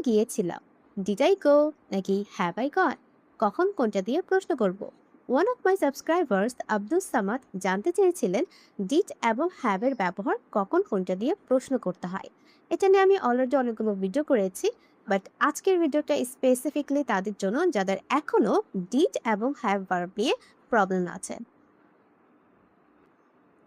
গিয়েছিলাম? Did I go নাকি have I গন? কখন কোনটা দিয়ে প্রশ্ন করব? One of my subscribers Abdul Samad জানতে চেয়েছিলেন ডিড এবং হ্যাভ এর ব্যবহার কখন কোনটা দিয়ে প্রশ্ন করতে হয়। এটা নিয়ে আমি অলরেডি অনেকগুলো ভিডিও করেছি, বাট আজকের ভিডিওটা স্পেসিফিকলি তাদের জন্য যাদের এখনো ডিড এবং হ্যাভ ভার্ব নিয়ে প্রবলেম আছে।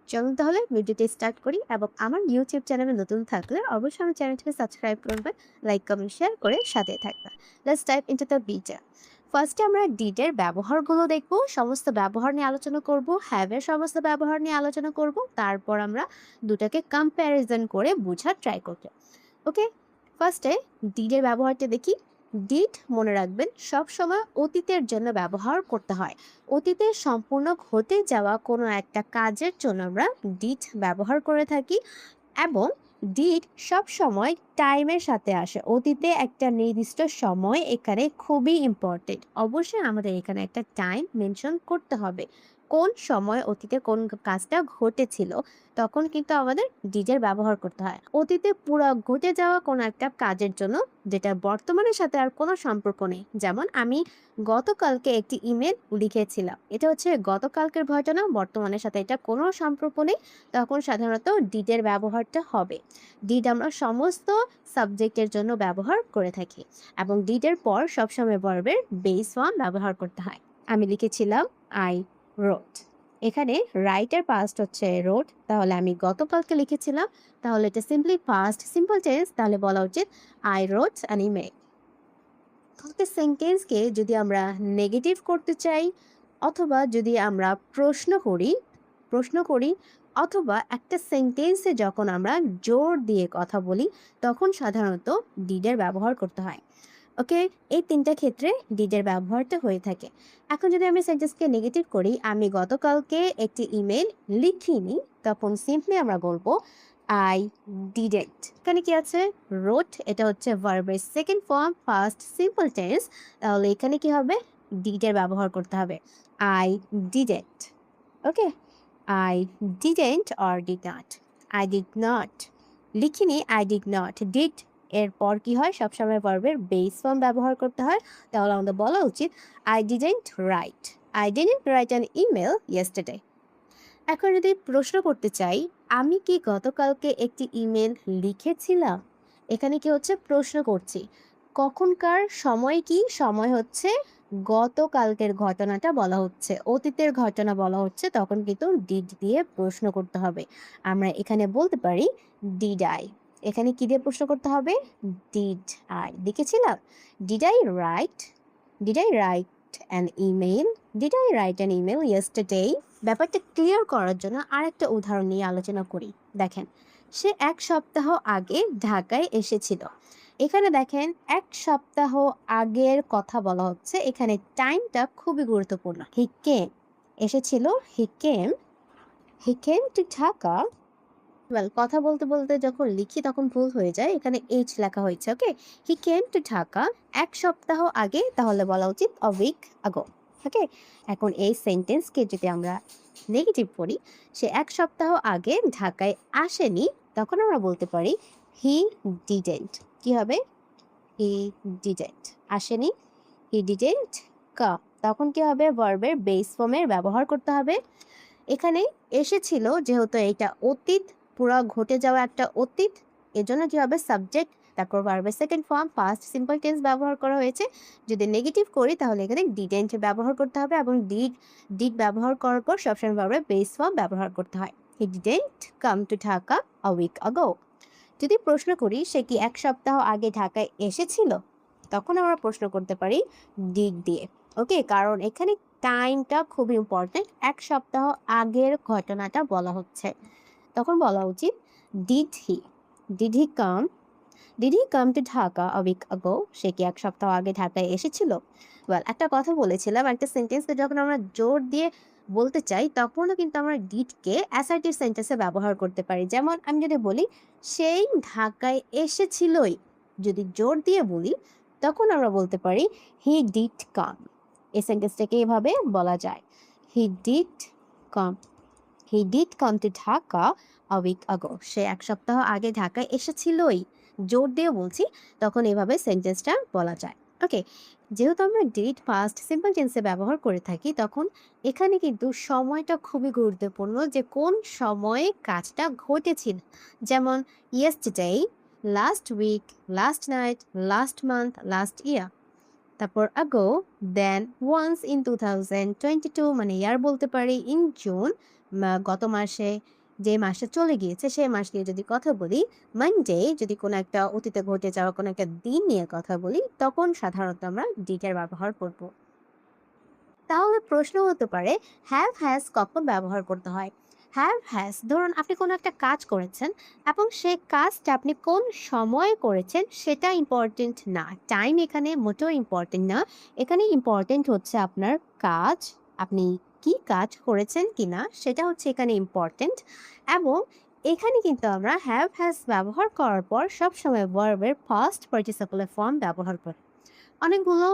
চলুন তাহলে ভিডিওটি স্টার্ট করি, এবং আমার ইউটিউব চ্যানেলে নতুন থাকলে অবশ্যই আমার চ্যানেলটিকে সাবস্ক্রাইব করবেন, লাইক কমেন্ট শেয়ার করে সাথে থাকবেন। Let's dive into the video. ফার্স্টে আমরা ডিডের ব্যবহারগুলো দেখব, সমস্ত ব্যবহার নিয়ে আলোচনা করব, হ্যাভের সমস্ত ব্যবহার নিয়ে আলোচনা করব, তারপর আমরা দুটাকে কম্প্যারিজন করে বোঝার ট্রাই করব। ওকে, ফার্স্টে ডিডের ব্যবহারটা দেখি। ডিড মনে রাখবেন সব সময় অতীতের জন্য ব্যবহার করতে হয়। অতীতে সম্পূর্ণ ঘটে যাওয়া কোনো একটা কাজের জন্য আমরা ডিড ব্যবহার করে থাকি, এবং ডিড সব সময় টাইমের সাথে আসে। অতীতে একটা নির্দিষ্ট সময় এখানে খুবই ইম্পর্টেন্ট। অবশ্যই আমাদের এখানে একটা টাইম মেনশন করতে হবে, কোন সময় অতীতে কোন কাজটা ঘটেছিল, তখন কিন্তু আমাদের ডিডের ব্যবহার করতে হয়। অতীতে পুরো ঘটে যাওয়া কোনো একটা কাজের জন্য যেটা বর্তমানের সাথে আর কোনো সম্পর্ক নেই, যেমন আমি গতকালকে একটি ইমেল লিখেছিলাম, এটা হচ্ছে গতকালকের ঘটনা, বর্তমানের সাথে এটা কোনো সম্পর্ক নেই, তখন সাধারণত ডিডের ব্যবহারটা হবে। ডিড আমরা সমস্ত সাবজেক্টের জন্য ব্যবহার করে থাকি, এবং ডিডের পর সবসময় ভার্বের বেস ফর্ম ব্যবহার করতে হয়। আমি লিখেছিলাম আই রোট। এখানে রাইটের পাস্ট হচ্ছে রোট, তাহলে আমি গতকালকে লিখেছিলাম, তাহলে এটা সিম্পলি পাস্ট সিম্পল টেন্স, তাহলে বলা উচিত আই রোট অ্যান ইমেল। একটা সেন্টেন্সকে যদি আমরা নেগেটিভ করতে চাই, অথবা যদি আমরা প্রশ্ন করি, অথবা একটা সেন্টেন্সে যখন আমরা জোর দিয়ে কথা বলি, তখন সাধারণত ডিডের ব্যবহার করতে হয়। ওকে, এই তিনটা ক্ষেত্রে ডিডের ব্যবহারটা হয়ে থাকে। এখন যদি আমি সেন্টেন্সকে নেগেটিভ করি, আমি গতকালকে একটি ইমেল লিখিনি, তখন সিম্পলি আমরা বলবো আই ডিডেন্ট। এখানে কি আছে? রোট, এটা হচ্ছে ভার্বের second form, first simple tense, তাহলে এখানে কি হবে? ডিডের ব্যবহার করতে হবে, I didn't. Okay, I didn't or did not. I did not লিখিনি, আই ডিড নট। ডিড এরপর কি হয়? সবসময় ভার্বের বেস ফর্ম ব্যবহার করতে হয়, তাহলে আমাদের বলা উচিত I didn't right. I didn't write an email yesterday. এখন যদি প্রশ্ন করতে চাই, আমি কি গতকালকে একটি ইমেল লিখেছিলাম? এখানে কি হচ্ছে? প্রশ্ন করছি। কখনকার সময় কি? সময় হচ্ছে গতকালকের ঘটনাটা বলা হচ্ছে, অতীতের ঘটনা বলা হচ্ছে, তখন কিন্তু ডিড দিয়ে প্রশ্ন করতে হবে। আমরা এখানে বলতে পারি ডিড আই। এখানে কি দিয়ে প্রশ্ন করতে হবে? ডিড আই লিখেছিলাম? Did I right? Did I write an email? Did I write an email yesterday? ব্যাপারটা ক্লিয়ার করার জন্য আরেকটা উদাহরণ নিয়ে আলোচনা করি। দেখেন, সে 1 সপ্তাহ আগে ঢাকায় এসেছিল। এখানে দেখেন 1 সপ্তাহ আগের কথা বলা হচ্ছে, এখানে টাইমটা খুবই গুরুত্বপূর্ণ। হি কেম, এসেছিল, হি কেম টু ঢাকা। কথা বলতে বলতে যখন লিখি তখন ভুল হয়ে যায়, এখানে এইচ লেখা হয়েছে। ওকে, হি কেম টু ঢাকা 1 সপ্তাহ আগে, তাহলে বলা উচিত আ উইক আগো। ওকে, এখন এই সেন্টেন্সকে যদি আমরা নেগেটিভ করি, সে 1 সপ্তাহ আগে ঢাকায় আসেনি, তখন আমরা বলতে পারি হি ডিডেন্ট। কি হবে? হি ডিডেন্ট, আসেনি, হি ডিডেন্ট কাম। তখন কি হবে? ভার্বের বেস ফর্মের ব্যবহার করতে হবে। এখানে এসেছিল, যেহেতু এটা অতীত, পুরো ঘটে যাওয়া একটা অতীত, এজন্য কি হবে? সাবজেক্ট, তারপর ভার্বের second form, first simple tense ব্যবহার করা হয়েছে। যদি নেগেটিভ করি তাহলে এখানে ডিডেন্ট ব্যবহার করতে হবে, এবং ডিড ব্যবহার করার পর সবসময় ভার্বের বেস ফর্ম ব্যবহার করতে হয়। He didn't come to Dhaka a week ago. যদি প্রশ্ন করি সে কি 1 সপ্তাহ আগে ঢাকায় এসেছিল, তখন আমরা প্রশ্ন করতে পারি ডিড দিয়ে। ওকে, কারণ এখানে টাইমটা খুব ইম্পর্টেন্ট, 1 সপ্তাহ আগের ঘটনাটা বলা হচ্ছে, তখন বলা উচিত did he. Did he come? Did he come to Dhaka a week ago? সে কি 1 সপ্তাহ আগে ঢাকায় এসেছিল? একটা কথা বলেছিলাম, একটা সেন্টেন্সকে যখন আমরা জোর দিয়ে বলতে চাই, তখনও কিন্তু আমরা ডিডকে অ্যাসার্টিভ সেন্টেন্সে ব্যবহার করতে পারি। যেমন আমি যদি বলি সেই ঢাকায় এসেছিলই, যদি জোর দিয়ে বলি, তখন আমরা বলতে পারি হি ডিড কাম। এই সেন্টেন্সটাকে এভাবে বলা যায়, he did come. He did come to Dhaka a week ago. সে 1 সপ্তাহ আগে ঢাকায় এসেছিলই, জোর দিয়ে বলছি তখন এভাবে সেন্টেন্সটা বলা যায়। ওকে, যেহেতু আমরা ডিড পাস্ট সিম্পল টেন্সে ব্যবহার করে থাকি, তখন এখানে কিন্তু সময়টা খুবই গুরুত্বপূর্ণ, যে কোন সময়ে কাজটা ঘটেছিল। যেমন yesterday, last week, last night, last month, last year. তারপর আগো, দেন, ওয়ান্স ইন 2022, মানে ইয়ার বলতে পারি, ইন জুন, গত মাসে, যে মাসটা চলে গিয়েছে সেই মাস নিয়ে যদি কথা বলি। মানডে, যদি কোনো একটা অতীতে ঘটে যাওয়া কোনো একটা দিন নিয়ে কথা বলি, তখন সাধারণত আমরা ডিডের ব্যবহার করব। তাহলে প্রশ্ন হতে পারে, হ্যাভ হ্যাজ কখন ব্যবহার করতে হয়? হ্যাভ হ্যাজ, ধরুন আপনি কোনো একটা কাজ করেছেন এবং সেই কাজটা আপনি কোন সময়ে করেছেন সেটা ইম্পর্টেন্ট না। টাইম এখানে মোটেও ইম্পর্টেন্ট না। এখানে ইম্পর্টেন্ট হচ্ছে আপনার কাজ, আপনি কি কাজ করেছেন কিনা সেটা হচ্ছে এখানে ইম্পর্টেন্ট। এবং এখানে কিন্তু আমরা হ্যাভ হ্যাজ ব্যবহার করার পর সবসময় ভার্বের ফার্স্ট পার্টিসিপেলের ফর্ম ব্যবহার করি। অনেকগুলো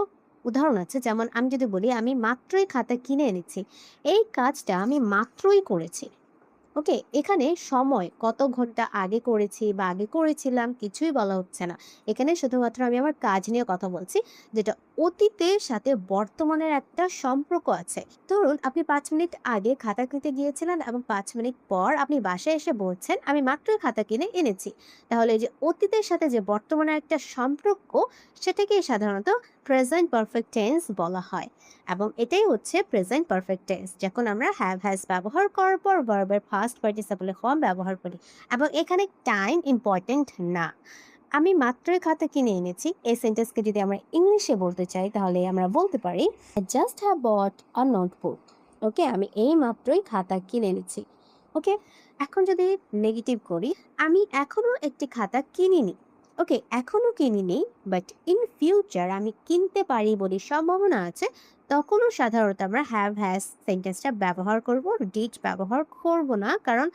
উদাহরণ আছে, যেমন আমি যদি বলি আমি মাত্রই খাতা কিনে এনেছি, এই কাজটা আমি মাত্রই করেছি। ওকে, এখানে সময় কত ঘন্টা আগে করেছি বা আগে করেছিলাম কিছুই বলা হচ্ছে না। এখানে শুধুমাত্র আমি আমার কাজ নিয়ে কথা বলছি, যেটা অতীতের সাথে বর্তমানের একটা সম্পর্ক আছে। ধরুন আপনি 5 মিনিট আগে খাতা কিনতে গিয়েছিলেন এবং 5 মিনিট পর আপনি বাসায় এসে বলছেন আমি মাত্রই খাতা কিনে এনেছি। তাহলে এই যে অতীতের সাথে যে বর্তমানের একটা সম্পর্ক, সেটাকেই সাধারণত প্রেজেন্ট পারফেক্ট টেন্স বলা হয়। এবং এটাই হচ্ছে প্রেজেন্ট পারফেক্ট টেন্স, যখন আমরা হ্যাভ হ্যাজ ব্যবহার করার পর ভার্বের ফার্স্ট পার্টিসিপেলের ফর্ম ব্যবহার করি। এবং এখানে টাইম ইম্পর্টেন্ট না। আমি মাত্রই খাতা কিনে এনেছি, এই সেন্টেন্সকে যদি আমরা ইংলিশে বলতে চাই তাহলে আমরা বলতে পারি I just have bought a notebook. Okay, আমি এই মাত্রই খাতা কিনে এনেছি। ওকে, এখন যদি নেগেটিভ করি, আমি এখনো একটি খাতা কিনিনি। ওকে, এখনো কিনিনি, বাট ইন ফিউচার আমি কিনতে পারি বলে সম্ভাবনা আছে, তখনও সাধারণত আমরা হ্যাভ হ্যাজ সেন্টেন্সটা ব্যবহার করব, ডিড ব্যবহার করব না। কারণ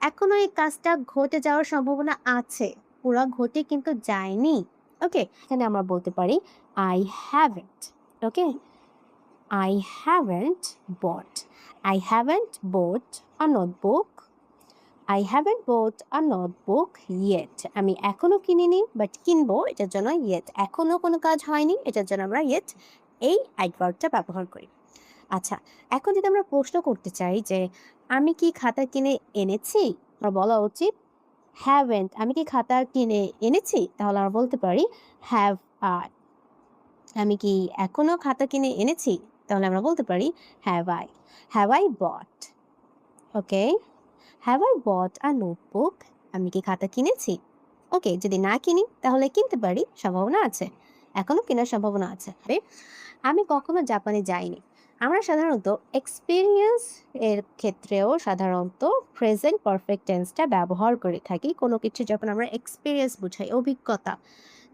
এখনো এই কাজটা ঘটে যাওয়ার সম্ভাবনা আছে, পুরো ঘটে কিন্তু যায়নি। ওকে, এখানে আমরা বলতে পারি I haven't. Okay, I haven't bought, I haven't bought a notebook, I haven't bought a notebook yet. আমি এখনো কিনিনি, বাট কিনবো, এটার জন্য ইয়েট। এখনো কোনো কাজ হয়নি, এটার জন্য আমরা ইয়েট এই অ্যাডভার্বটা ব্যবহার করি। আচ্ছা, এখন যদি আমরা প্রশ্ন করতে চাই যে আমি কি খাতা কিনে এনেছি, আমার বলা উচিত হ্যাভেন্ট। আমি কি খাতা কিনে এনেছি, তাহলে আমরা বলতে পারি হ্যাভ আই। আমি কি এখনো খাতা কিনে এনেছি, তাহলে আমরা বলতে পারি have I. Have I bought? Okay, have I bought a notebook? আমি কি খাতা কিনেছি? ওকে, যদি না কিনি তাহলে কিনতে পারি, সম্ভাবনা আছে, এখনো কেনার সম্ভাবনা আছে। আমি কখনো জাপানে যাইনি। আমরা সাধারণত এক্সপিরিয়েন্স এর ক্ষেত্রেও সাধারণত প্রেজেন্ট পারফেক্ট টেন্সটা ব্যবহার করে থাকি, কোনো কিছু যখন আমরা এক্সপিরিয়েন্স বুঝাই, অভিজ্ঞতা।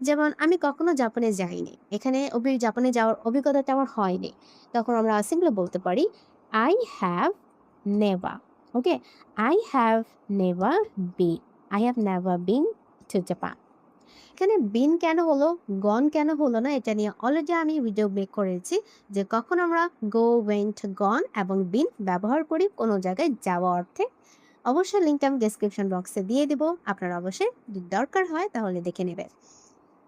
যেমন আমি কখনো জাপানে যাইনি, এখানে জাপানে যাওয়ার অভিজ্ঞতাটা আমার হয়নি, তখন আমরা সিম্পলি বলতে পারি I have never. Okay, I have never been, I have never been to Japan. এখানে বিন কেন হলো, গন কেন হলো না, এটা নিয়ে অলরেডি আমি ভিডিও মেক করেছি, যে কখন আমরা গো, ওয়েন্ট, গন এবং বিন ব্যবহার করি কোনো জায়গায় যাওয়া অর্থে। অবশ্যই লিঙ্কটা আমি ডেসক্রিপশন বক্সে দিয়ে দিব, আপনারা অবশ্যই যদি দরকার হয় তাহলে দেখে নেবেন।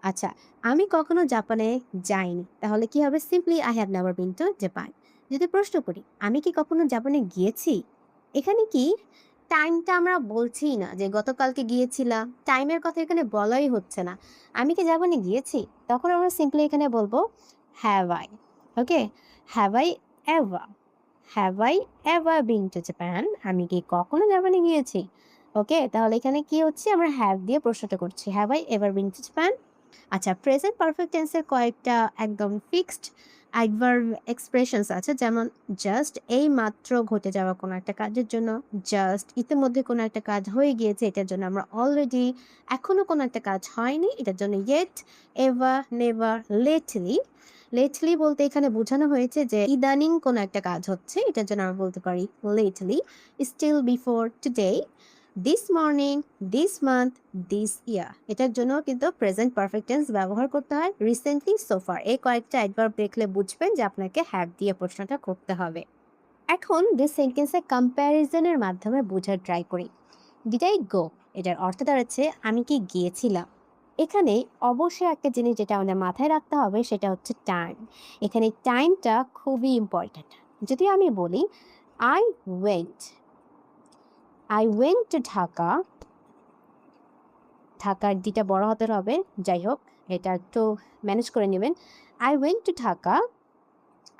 আচ্ছা, আমি কখনো জাপানে যাইনি, তাহলে কি হবে? Simply I have never been to Japan. যদি প্রশ্ন করি আমি কি কখনো জাপানে গিয়েছি, এখানে কি টাইমটা আমরা বলছি না যে গতকালকে গিয়েছিলাম, টাইমের কথা এখানে বলাই হচ্ছে না। আমি কি জাপানে গিয়েছি, তখন আমরা সিম্পলি এখানে বলবো have I. Okay, have I ever, have I ever been to Japan? আমি কি কখনো জাপানে গিয়েছি? ওকে, তাহলে এখানে কি হচ্ছে, আমরা হ্যাভ দিয়ে প্রশ্নটা করছি, have I ever been to Japan? আচ্ছা, প্রেজেন্ট পারফেক্ট টেন্সের কয়েকটা একদম ফিক্সড অ্যাডভার্ব এক্সপ্রেশনস আছে, যেমন জাস্ট, এই মাত্র ঘটে যাওয়া কোনো একটা কাজের জন্য জাস্ট, ইতিমধ্যে কোনো একটা কাজ হয়ে গিয়েছে এটার জন্য আমরা অলরেডি, এখনো কোনো একটা কাজ হয়নি এটার জন্য yet, ever, never, lately. Lately বলতে এখানে বোঝানো হয়েছে যে ইদানিং কোনো একটা কাজ হচ্ছে, এটার জন্য আমরা বলতে পারি lately. Still, before, today, this morning, this month, this year, এটার জন্য কিন্তু প্রেজেন্ট পারফেক্ট টেন্স ব্যবহার করতে হয়। রিসেন্টলি, সোফার, এই কয়েকটা অ্যাডভার্ব দেখলে বুঝবেন যে আপনাকে হ্যাভ দিয়ে প্রশ্নটা করতে হবে। এখন দিস সেন্টেন্সে কম্প্যারিজনের মাধ্যমে বোঝার ট্রাই করি। ডিড আই গো, এটার অর্থ দাঁড়াচ্ছে আমি কি গিয়েছিলাম। এখানে অবশ্যই একটা জিনিস যেটা আমাদের মাথায় রাখতে হবে সেটা হচ্ছে টাইম। এখানে টাইমটা খুবই ইম্পর্ট্যান্ট। যদি আমি বলি I went, I went to Dhaka, ঢাকার ডিটা বড় হাতের হবে, যাই হোক এটা একটু ম্যানেজ করে নেবেন। I went to Dhaka,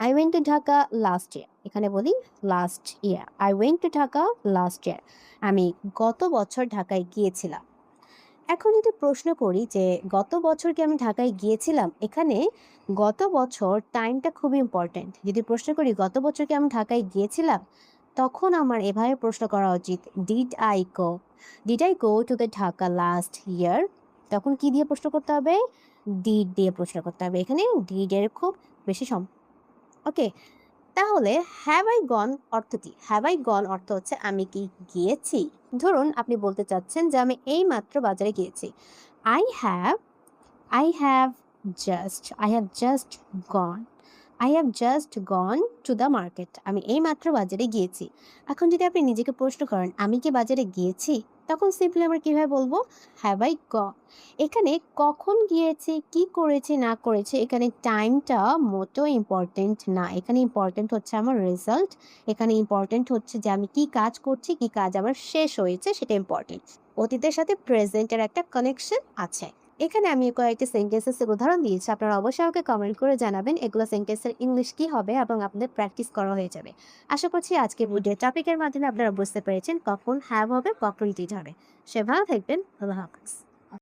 I went to Dhaka last year. এখানে বলি last year, I went to Dhaka last year. আমি গত বছর ঢাকায় গিয়েছিলাম। এখন যদি প্রশ্ন করি যে গত বছর কি আমি ঢাকায় গিয়েছিলাম, এখানে গত বছর টাইমটা খুব ইম্পর্ট্যান্ট। যদি প্রশ্ন করি গত বছর কি আমি ঢাকায় গিয়েছিলাম, তখন আমার এভাবে প্রশ্ন করা উচিত, did I go to the Dhaka last year. তখন কি দিয়ে প্রশ্ন করতে হবে? ডিড দিয়ে প্রশ্ন করতে হবে। এখানে ডিডের খুব বেশি ওকে। তাহলে হ্যাভ আই গন অর্থ কি? হ্যাভ আই গন অর্থ হচ্ছে আমি কি গিয়েছি। ধরুন আপনি বলতে চাচ্ছেন যে আমি এই মাত্র বাজারে গিয়েছি। I have I have I have just gone, I have just gone to the market. আমি এই মাত্র বাজারে গিয়েছি। এখন যদি আপনি নিজেকে প্রশ্ন করেন আমি কি বাজারে গিয়েছি, তখন সিম্পলি আমরা কীভাবে বলবো? হ্যাভ আই গন। এখানে কখন গিয়েছি, কি করেছি না করেছি, এখানে টাইমটা মোটেও ইম্পর্টেন্ট না। এখানে ইম্পর্টেন্ট হচ্ছে আমার রেজাল্ট। এখানে ইম্পর্টেন্ট হচ্ছে যে আমি কি কাজ করছি, কি কাজ আমার শেষ হয়েছে, সেটা ইম্পর্টেন্ট। অতীতের সাথে প্রেজেন্টের একটা কানেকশন আছে। এখানে আমি কয়েকটি সেন্টেন্সের উদাহরণ দিয়েছি, আপনারা অবশ্যই আমাকে কমেন্ট করে জানাবেন এগুলো সেন্টেন্সের ইংলিশ কি হবে এবং আপনাদের প্র্যাকটিস করা হয়ে যাবে। আশা করছি আজকে ভিডিও টপিকের মাধ্যমে আপনারা বুঝতে পেরেছেন কখন হ্যাভ হবে, কখন ডিড হবে। সে ভালো থাকবেন। আল্লাহ হাফেজ।